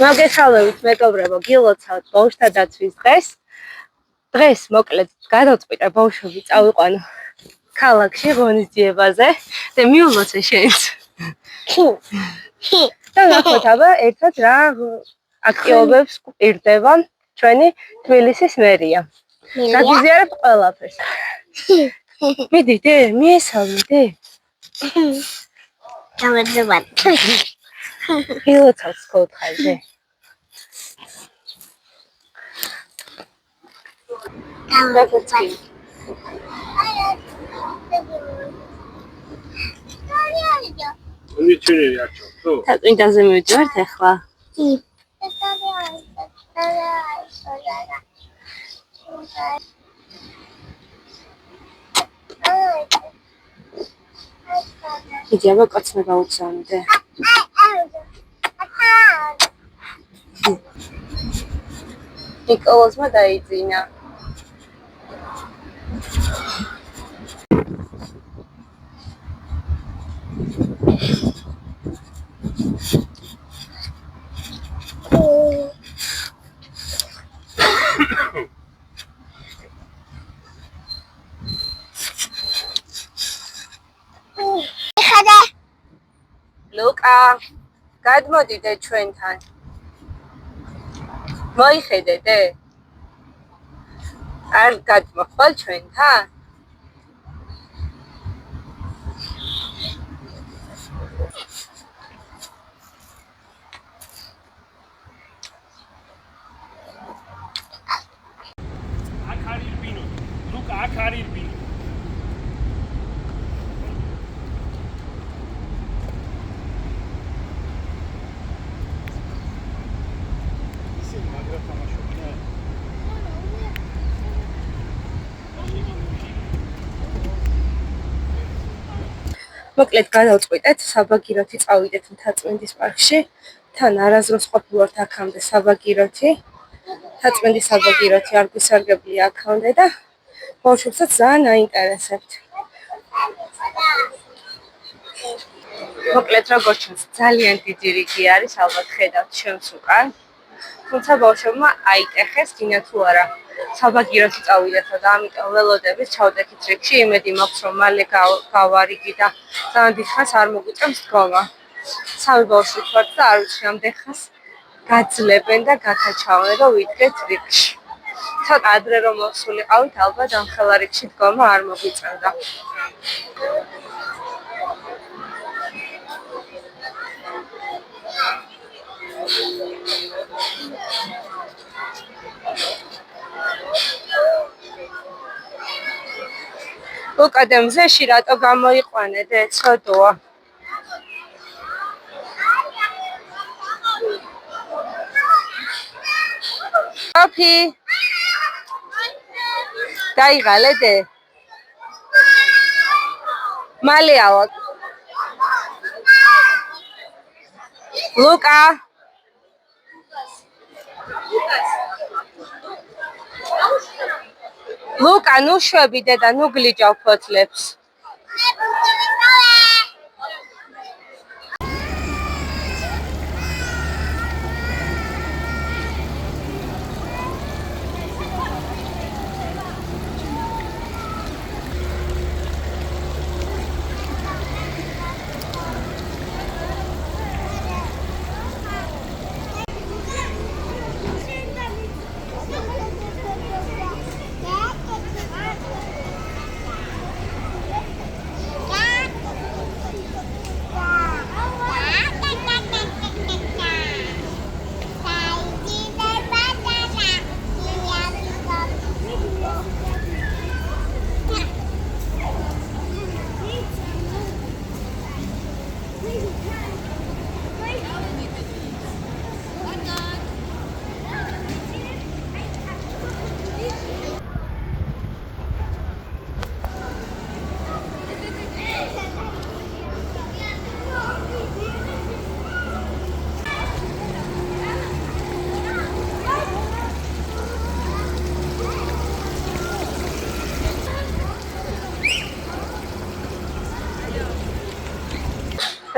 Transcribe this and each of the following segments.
მოგესალმებით მეგობრებო, გილოცავთ ბავშვთა დაცვის დღეს. დღეს მოკლედ გადავწყვიტე ბავშვები წავიყვანო ქალაქში ღონისძიებაზე და მიულოცე შენც. და ნახოთ აბა ერთად რა აქტივობებს პირდება ჩვენი თბილისის მერია. გაგიზიარებთ ყველაფერს. მიდიდე, მიესალმიდე. გამარჯობა. გილოცავთ სკოთხაზე. გამარჯობა. Unituri accio. თაწმინდაზე მივიდივართ ახლა. იძი აბა კაცმა გაუგზავნდე. ნიკოლოზმა დაიძინა. ლუკა, გადმოდიდე ჩვენთან. მოიხედე? არ გადმოხვალ ჩვენთან? Luca, Akarilbino. მოკლედ გადავწყვიტეთ საბაგიროთი წავიდეთ მთაწმინდის პარკში. თან არაზროს ყოფილვართ აქამდე საბაგიროთი. მთაწმინდის საბაგიროთი არ გვისარგებლია აქამდე და ბავშვებსაც ძალიან აინტერესებთ. მოკლედ როგორც ჩანს, ძალიან დიდი რიგი არის, ალბათ ხედავთ ჩემს უკან. თუმცა ბავშვებმა აიტეხეს, გინდა თუ არა საბაგიროთი წავიდეთ და ამიტომ ველოდებით ჩავდექით რიგში, იმედი მაქვს რომ მალე გავარიგი და ძალიან დიდხანს არ მოგვიწევს დგომა. სამი ბავშვი ვართ და არ ვიცი რამდენ ხანს გაძლებენ და გათაჩავენ და ვიდგეთ რიგში. ცოტა ადრე რომ მოსულიყავით, ალბათ ამ ხელა რიგში დგომა არ მოგვიწევდა. უკადე მზეში რატო გამოიყვანე და ეცოდოა? ოფი დაიღალე დე მალე ავა ლუკა ლუკა ნუ შვები დედა ნუ გლიჯავ ფოთლებს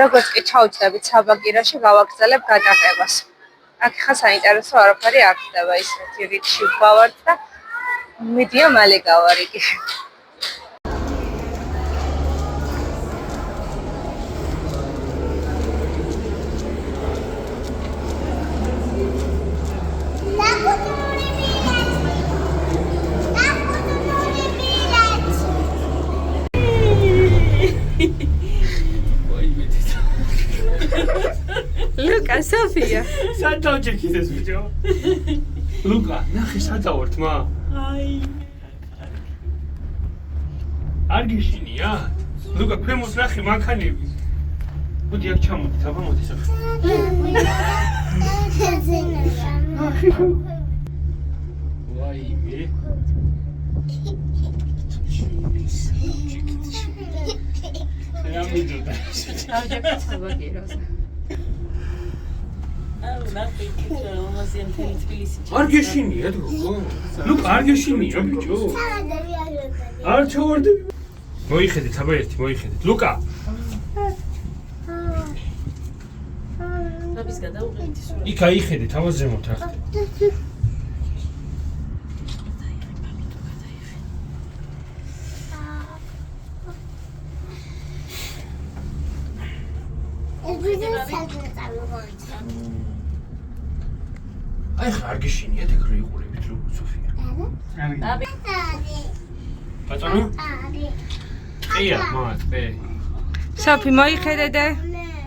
როგორც კი ჩავჯდებით საბაგიროში, გავაგრძელებ გადაღებას. აქ ხა საინტერესო არაფერი არ ხდება, ისეთი რიგში ვგავართ და მიდია მალე გავარიგი. Luca, Sofia. სადაო ჯექიდეს ბიჭო? ლუკა, ნახე სადაო თმა? აი. არ გიშინია? ლუკა, ქვემოთ ნახე მანქანები. მოდი აქ ჩამოდით, აბა მოდი სახე. ვაიმე. რა მიდოდა? ჩავჯდებით საბაგიროზე. არ გეშინია დრო? ლუკა, არ გეშინია ბიჭო? არ ჩავარდები. მოიხედეთ, აბა ერთი მოიხედეთ. ლუკა. იქ აიხედეთ, აბა ზემოთ ახლა. აი ხარ გიშინია ეგრე იყურებით რო სოფია. ბატონო? ყია, მოაწყე. Sophie, მოიხედე.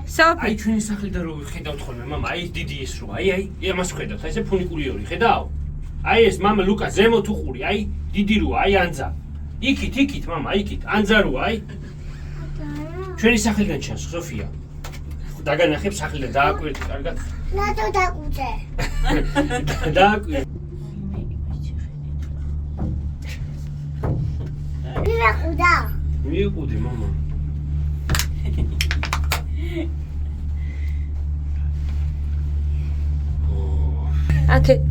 Sophie. აი ჩვენი სახლი და რო ხედავთ ხოლმე, მამა, აი დიდი ის რო, აი, ამას ხედავთ, აი ესე ფუნიკულიური, ხედავ? აი ეს მამა ლუკა ზემოთ უყური, აი დიდი როა, აი ანძა. იქით, მამა, იქით, ანძა როა, აი. ჩვენი სახლიდან ჩანს, სოფია. დაგანახებ სახლი და დააკვირდი, კარგად? ნატო დაგუძე. დააკვირდი. მივაყუდა. მიიყუდი, მამა.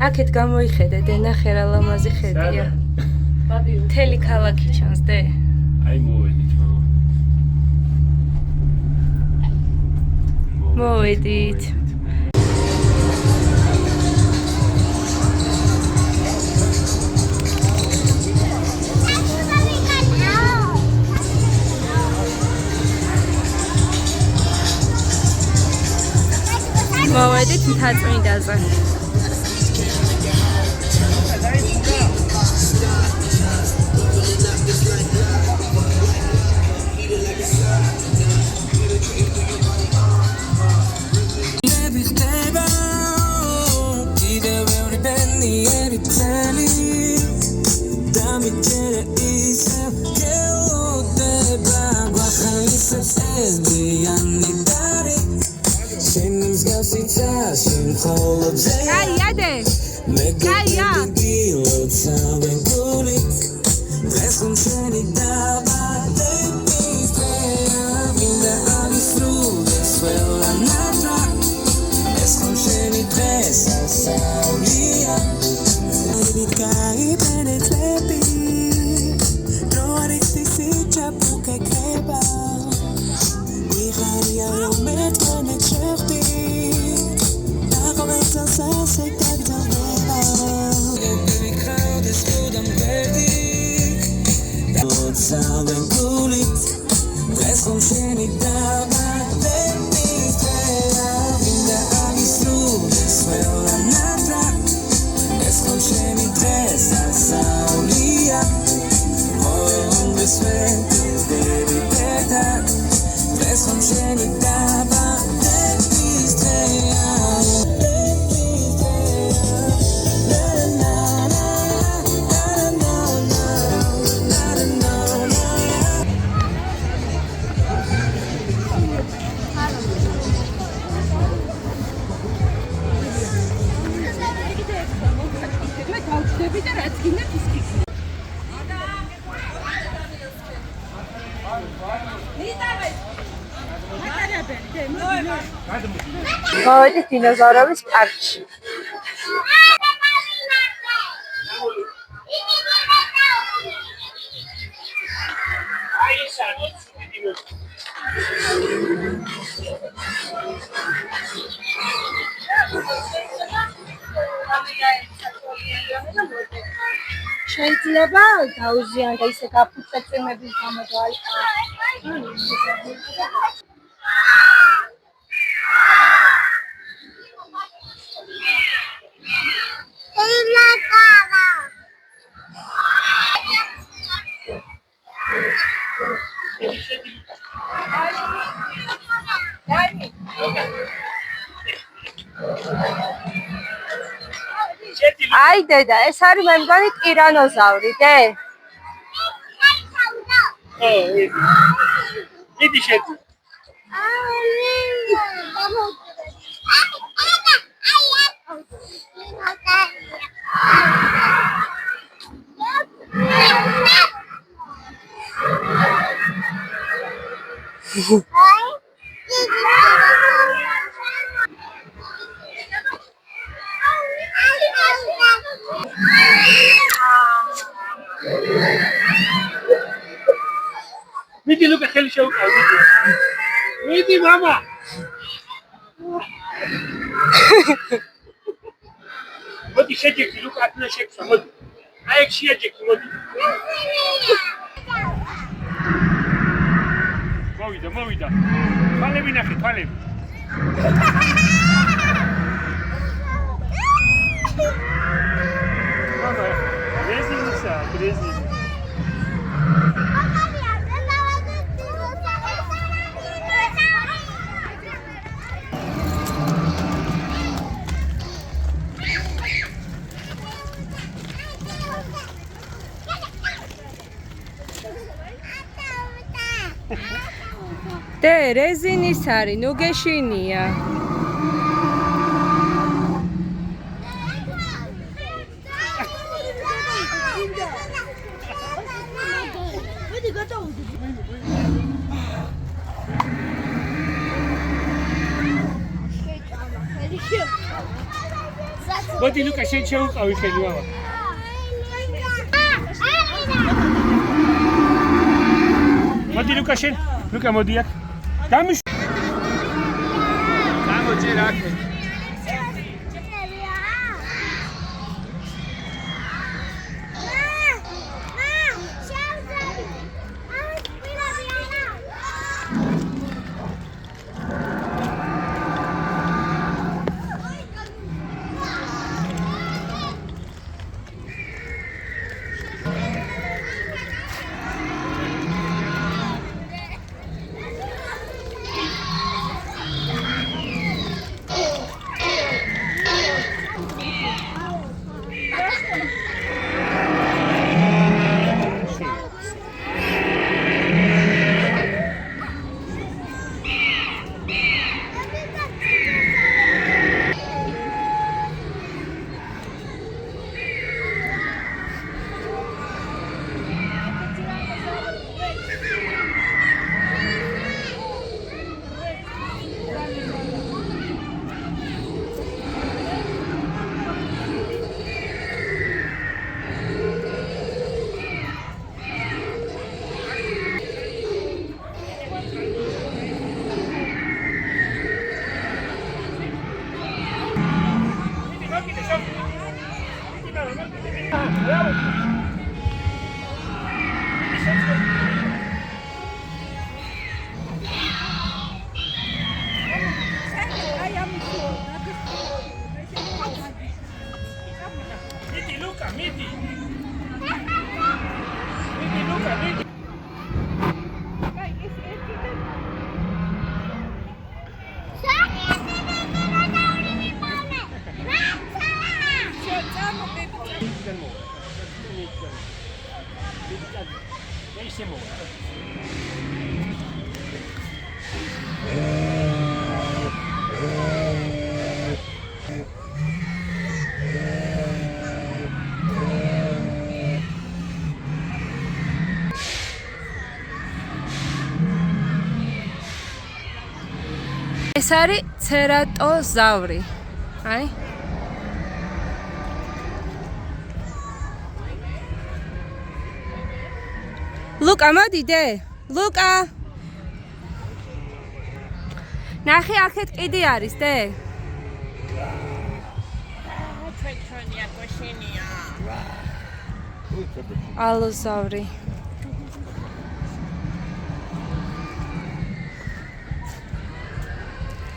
აქეთ გამოიხედე, ნახე რა ლამაზი ხედია. მთელი ქალაქი ჩანს, დე. აი მოვედით, მამა. მოვედით. მოვედით მთაწმინდაზე. Cállate. Calla. მოვედით დინოზავრების პარკში. აი ეს არის დიდი შეიძლება გაუზიან და ისე გაფუჭდა წვიმების გამო და აი დედა, ეს არის მე მგონი ტირანოზავრი, დე? დიდი შედი. მიდი ლუკა ხელი შეუკავ, მიდი მამა. მოდი შეჯექი ლუკა ათნა შექცა, მოდი. აი ეგ შეჯექი, მოდი. მოვიდა. თვალები ნახე, თვალები. მამა, რეზინისა, რეზინი. დე, რეზინის არის, ნუ გეშინია. მოდი ლუკა შენ შეუყავი ხელი მამა. მოდი ლუკა შენ, ლუკა მოდი აქ. გამიშ. გამოჯერ აქ. ეს არის ცერატოზავრი. აი. ლუკა, მოდი დე. ლუკა. ნახე, აქეთ კიდე არის, დე. ალოზავრი.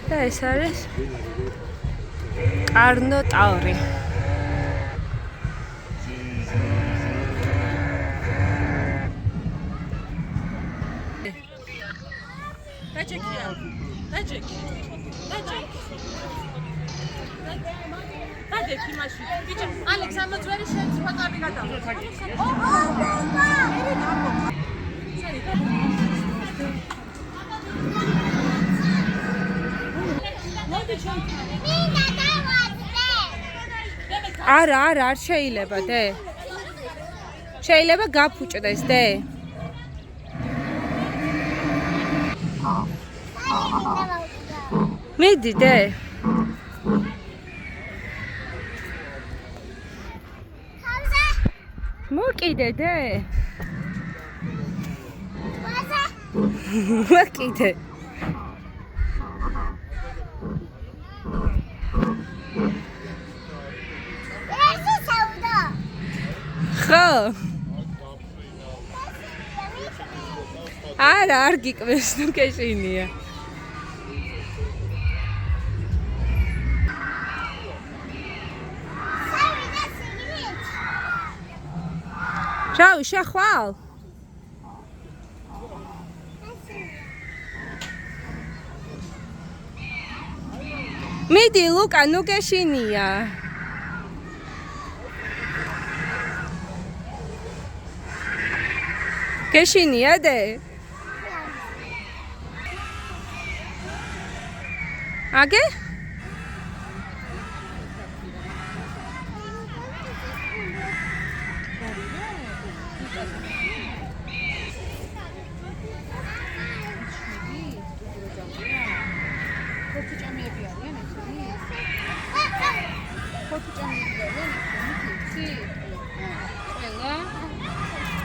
და ეს არის კარნოტავრი. დადექი მაშინ. ბიჭო, ალექს ამოძვერი შენ ფოტოები გადავ. არა, არ შეიძლება დე. შეიძლება გაფუჭდეს დე. მიდი დე. მოკიდე დე. მოკიდე. ხო. არა, არ გიკვეს, ნუ გეშინია. შავი შეხვალ? მიდი ლუკა, ნუ გეშინია. გეშინია დე? აგე?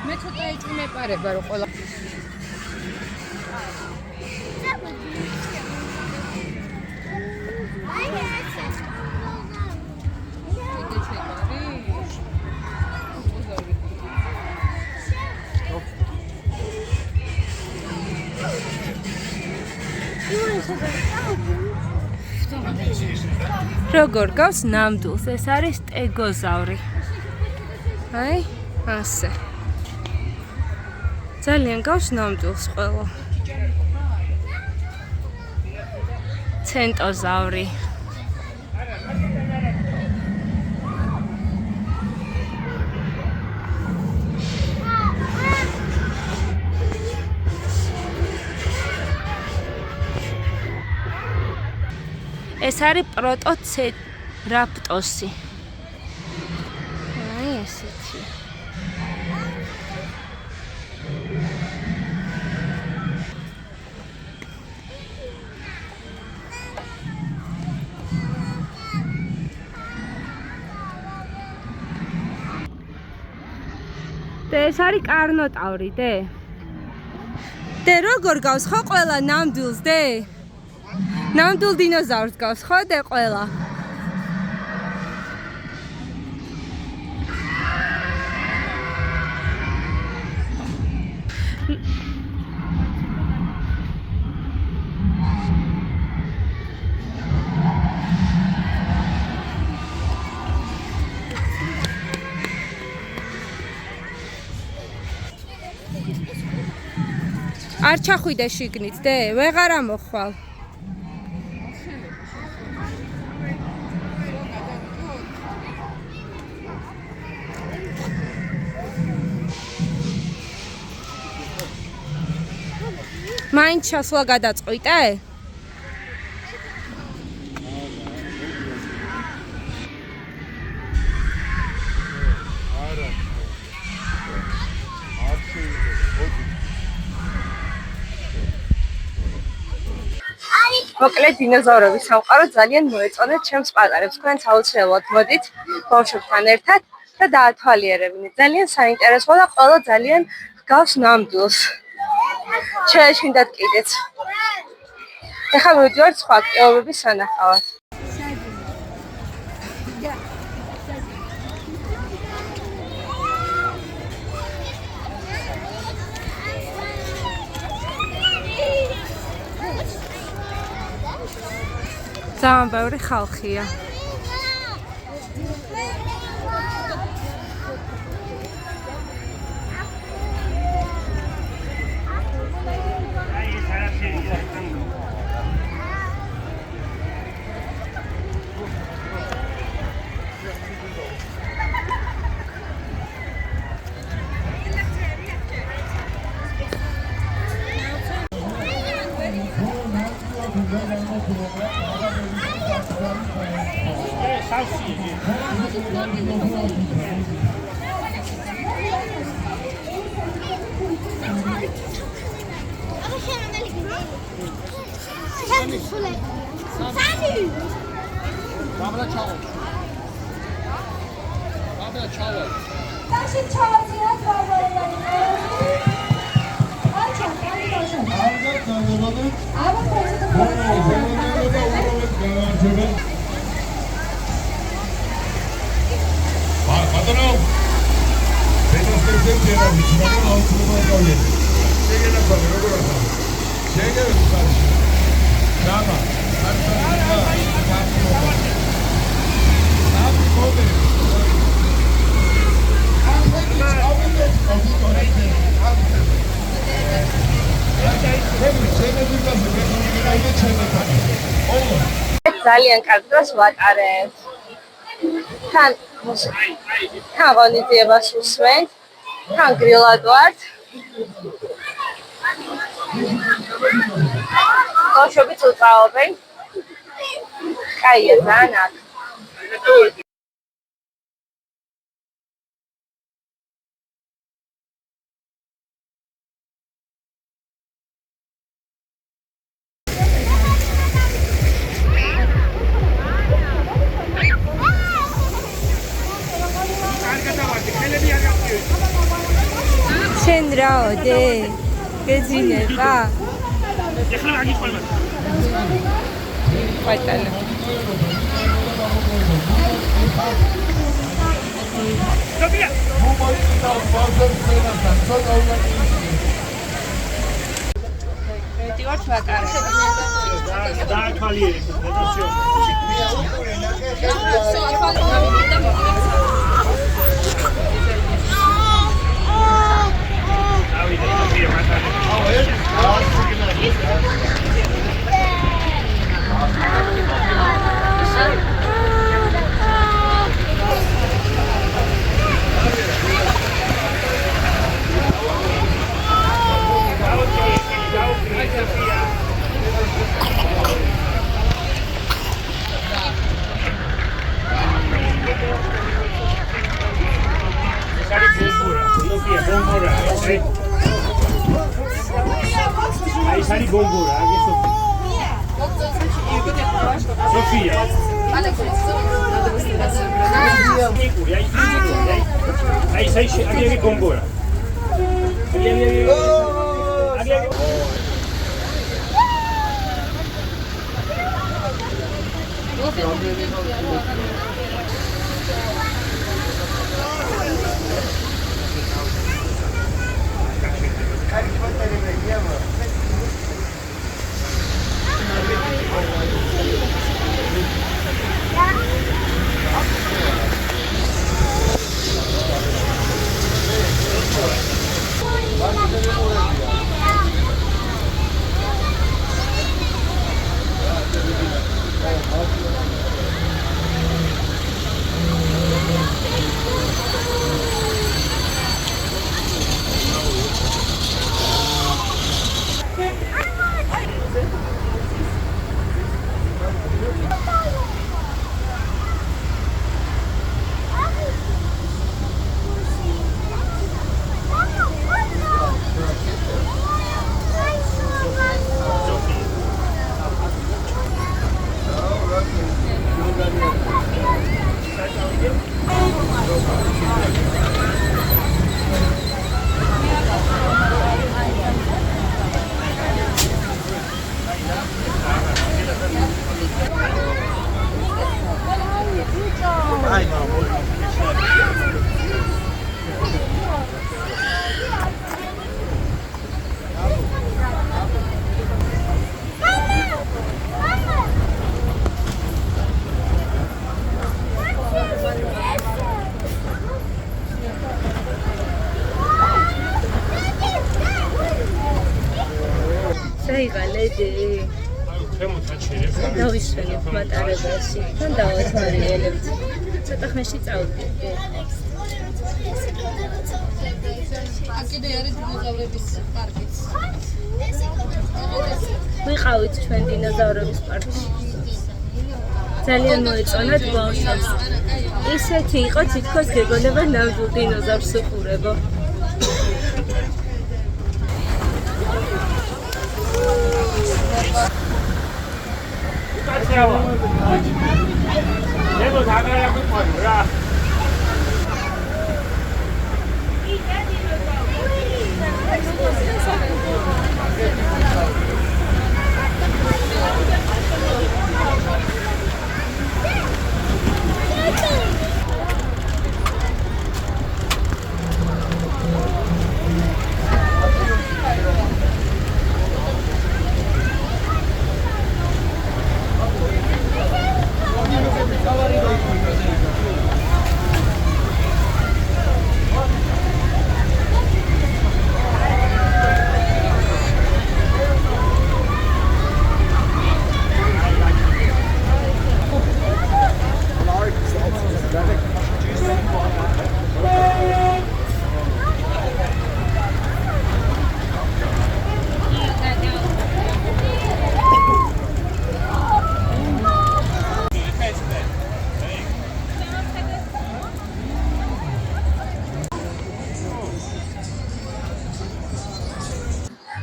მე ცოტა ეჭვმეპარება რომ ყველა როგორ გავს ნამდვილს? ეს არის სტეგოზავრი. აი, ასე. ძალიან გავს ნამდვილს ყველა. ცენტოზავრი. ეს არის პროტოცერაპტოსი. აი ესეთი. ეს არის კარნოტავრი დე. დე როგორ გავს ხო ყველა ნამდვილს დე? ნამდვილ დინოზავრს გავს ხო დე ყველა? არ ჩახვიდე შიგნით დე, ვეღარ ამოხვალ. მაინც ჩასვლა გადაწყვიტე? მოკლედ დინოზავრების სამყარო ძალიან მოეწონეთ ჩემს პატარებს. თქვენც აუცილებლად მოდით ბავშვებთან ერთად და დაათვალიერებინეთ. ძალიან საინტერესოა და ყველა ძალიან გავს ნამდვილს. შეეშინდათ კიდეც. ეხლა მივიდივართ სხვა აქტივობების სანახავად. ძალიან ბევრი ხალხია. ძალიან კარგ დროს ვატარებთ. თან ღონისძიებას უსმენთ, თან გრილად ვართ. ბავშვებიც უწაობენ. კაია ძალიან აქ. შენ რაოდე? გეძინება? ეხლა აგიყვება. ბატონო. სოფია. მედივართ ვატარებ. დაათვალიერე, დაწიო. Aí sai bombora, aqui Sofia. Aí sai aqui bombora. Ai, meu amor. დავისვენებ მატარებელში თან დავათვალიერებთ ცოტა ხანში წავიდეთ აქ კიდე არის დინოზავრების პარკიც. ვიყავით ჩვენ დინოზავრების პარკში ძალიან მოეწონათ ბავშვებს ისეთი იყო თითქოს გეგონება ნამდვილ დინოზავრს უყურებო 내가 나가라고 말이야.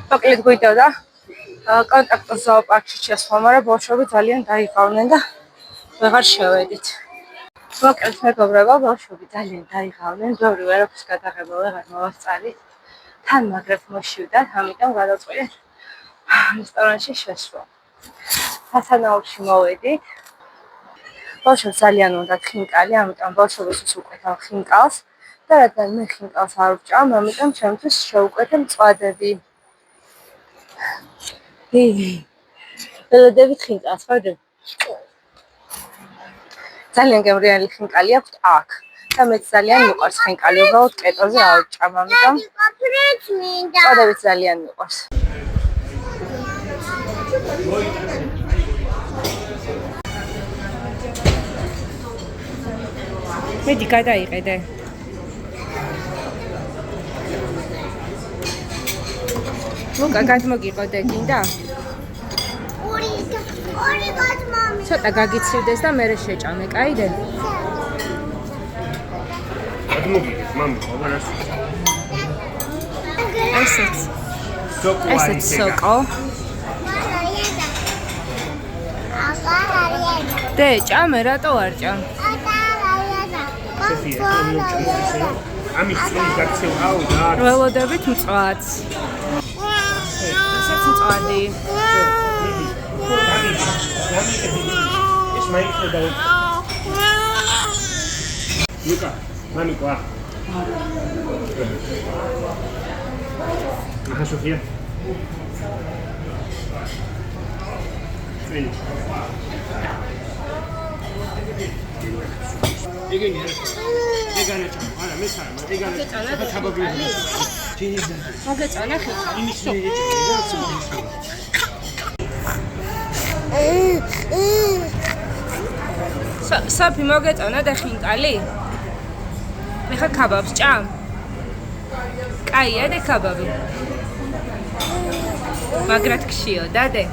მოკლედ გვიდოდა კონტაქტურ ზოოპარკში შესვლა, მაგრამ ბავშვები ძალიან დაიღალნენ და ვეღარ შევედით. მოკლედ მეგობრებო, ბავშვები ძალიან დაიღალნენ, ბევრი ვერაფერს გადაღება ვეღარ მოვასწარით. თან მაგრად მოშივდათ, ამიტომ გადავწყვიტეთ რესტორანში შესვლა. სასანაურში მოვედით. ბავშვებს ძალიან უნდათ ხინკალი, ამიტომ ბავშვებისთვის უკვეთავ ხინკალს და რადგან მე ხინკალს არ ვჭამ, ამიტომ ჩემთვის შევუკვეთე მწვადები. ველოდებით ხინკალს ხარჯ? ძალიან გემრიელი ხინკალი აქვს აქ და მეც ძალიან მიყვარს ხინკალი, უბრალოდ კეტოზე ავჭამ, ამიტომ მწვადებიც ძალიან მიყვარს. მედი გადაიყედე. ლუკა გადმოგიყოდე გინდა? ორი გადმომი. ცოტა გაგიცივდეს და მერე შეჭამე, კაიდე? გადმოგიგეთ, მამი, აბანას. ესეც. სოკო ესეც სოკო. დე, ჭამე, რატო არ ჭამ? ამის წელი გაქცევაო და ველოდებით მწვადს. ესეც მწვადი. ეს მაიქნე და ლუკა, მამი ყვა. აჰა, სოფია. წვენი. ეგენი არა. ეგანა ჩა, არა, მე ხარ, ეგანა. ჩაბაბილი. ჯინიზა. მოგეწონა ხიჭა. იმის საფი მოგეწონა და ხინკალი? მე ხარ ქაბაბს ჭამ? კაია და ქაბაბი. მაგრად ქშიო, დადე?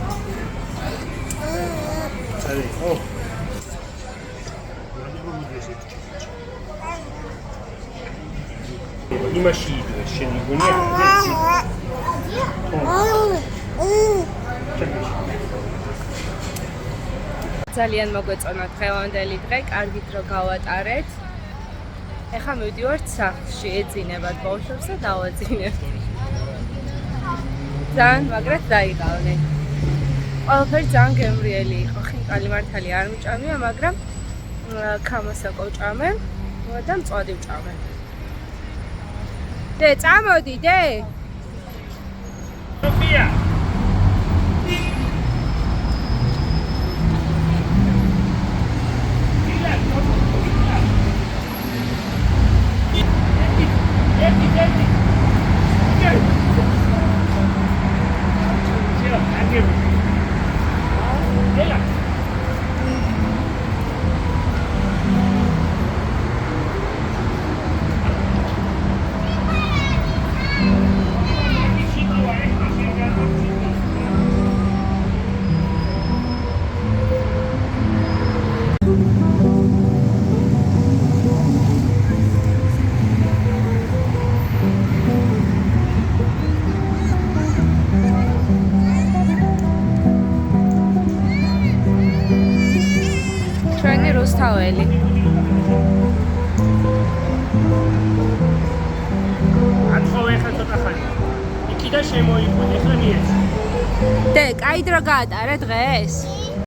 წალი, ო. იმაში იდეა შენი გონია ერთი. ძალიან მოგვეწონა დღევანდელი დღე, კარგი დრო გავატარეთ. ეხლა მივდივართ სახლში, ეძინებათ ბავშვებს და დავაძინებთ. ძალიან მაგრად დაიღალნენ. ყველაფერი ძალიან გემრიელი იყო. ხინკალი მართალი არ მჭამია, მაგრამ ქამასაკო ვჭამე და მწვადი ვჭამე. დე, წამოდი, დე! სოფია. და შემოიყვანე, ეხლა მიეც. დე, კაი დრო გაატარე დღეს?